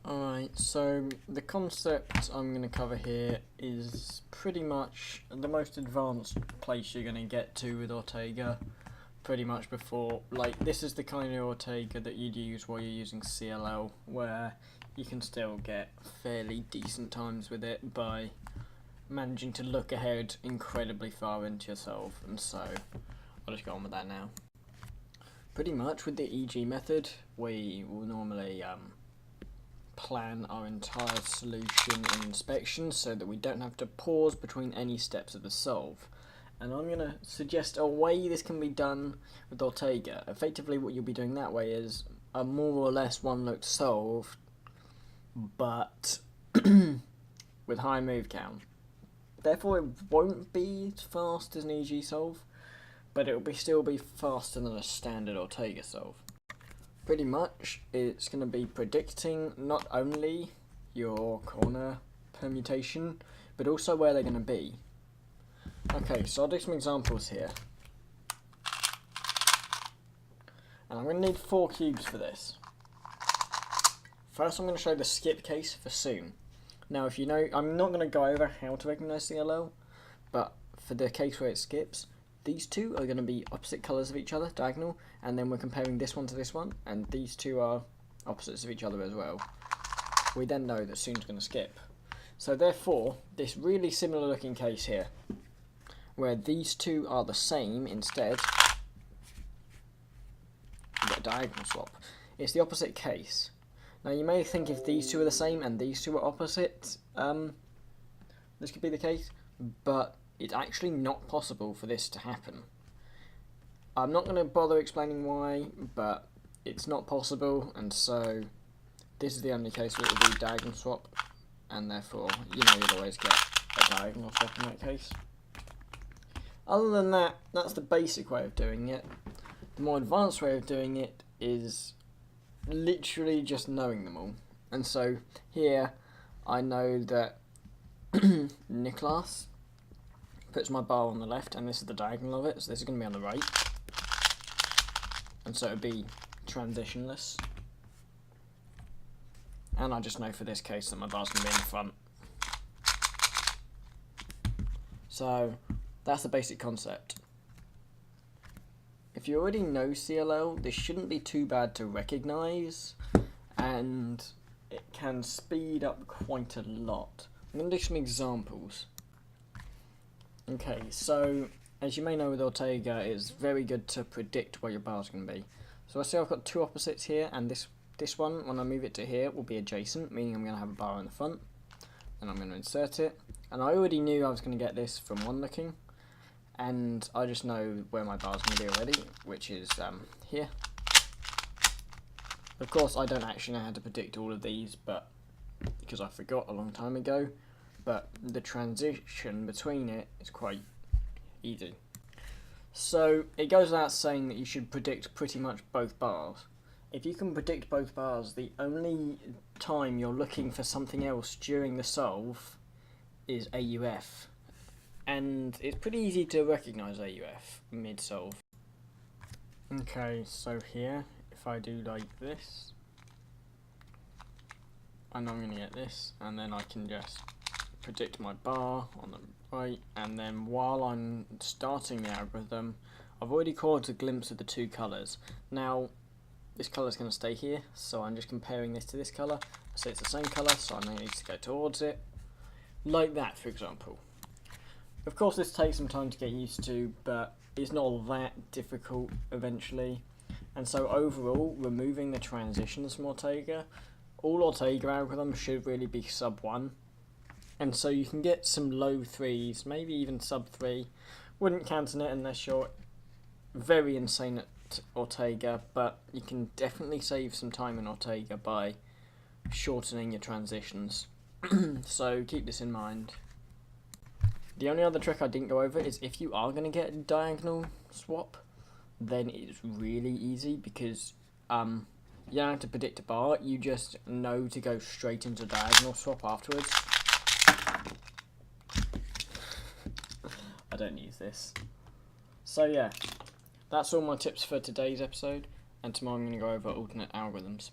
Alright, so the concept I'm going to cover here is pretty much the most advanced place you're going to get to with Ortega, pretty much before, like, this is the kind of Ortega that you'd use while you're using CLL, where you can still get fairly decent times with it by managing to look ahead incredibly far into yourself, and so I'll just go on with that now. Pretty much with the EG method, we will normally plan our entire solution and inspection so that we don't have to pause between any steps of the solve. And I'm going to suggest a way this can be done with Ortega. Effectively what you'll be doing that way is a more or less one-look solve, but with high move count. Therefore it won't be as fast as an EG solve, but it will still be faster than a standard Ortega solve. Pretty much, it's going to be predicting not only your corner permutation, but also where they're going to be. Okay, so I'll do some examples here. And I'm going to need 4 cubes for this. First, I'm going to show the skip case for soon. Now, if you know, I'm not going to go over how to recognise CLL, but for the case where it skips, these two are going to be opposite colours of each other, diagonal, and then we're comparing this one to this one, and these two are opposites of each other as well. We then know that soon's going to skip. So therefore, this really similar looking case here, where these two are the same instead, we get a diagonal swap. It's the opposite case. Now you may think if these two are the same and these two are opposite, this could be the case, but it's actually not possible for this to happen. I'm not going to bother explaining why, but it's not possible, and so this is the only case where it will be diagonal swap, and therefore, you know, you'll always get a diagonal swap in that case. Other than that, that's the basic way of doing it. The more advanced way of doing it is literally just knowing them all. And so here, I know that Nicholas puts my bar on the left, and this is the diagonal of it, so this is going to be on the right. And so it would be transitionless. And I just know for this case that my bar's going to be in the front. So that's the basic concept. If you already know CLL, this shouldn't be too bad to recognise, and it can speed up quite a lot. I'm going to do some examples. Okay, so as you may know with Ortega, it's very good to predict where your bar's going to be. So I see I've got 2 opposites here, and this one, when I move it to here, will be adjacent, meaning I'm going to have a bar in the front. Then I'm going to insert it, and I already knew I was going to get this from one looking, and I just know where my bar's going to be already, which is here. Of course, I don't actually know how to predict all of these, but because I forgot a long time ago. But the transition between it is quite easy. So it goes without saying that you should predict pretty much both bars. If you can predict both bars, the only time you're looking for something else during the solve is AUF. And it's pretty easy to recognise AUF mid-solve. Okay, so here, if I do like this, I know I'm going to get this, and then I can just predict my bar on the right, and then while I'm starting the algorithm, I've already caught a glimpse of the 2 colours. Now, this colour is going to stay here, so I'm just comparing this to this colour. So it's the same colour, so I need to go towards it. Like that, for example. Of course, this takes some time to get used to, but it's not all that difficult eventually. And so overall, removing the transitions from Ortega, all Ortega algorithms should really be sub 1. And so you can get some low 3s, maybe even sub 3. Wouldn't count on it unless you're very insane at Ortega, but you can definitely save some time in Ortega by shortening your transitions. So keep this in mind. The only other trick I didn't go over is if you are going to get a diagonal swap, then it's really easy because you don't have to predict a bar, you just know to go straight into diagonal swap afterwards. I don't use this. So yeah, that's all my tips for today's episode, and tomorrow I'm going to go over alternate algorithms.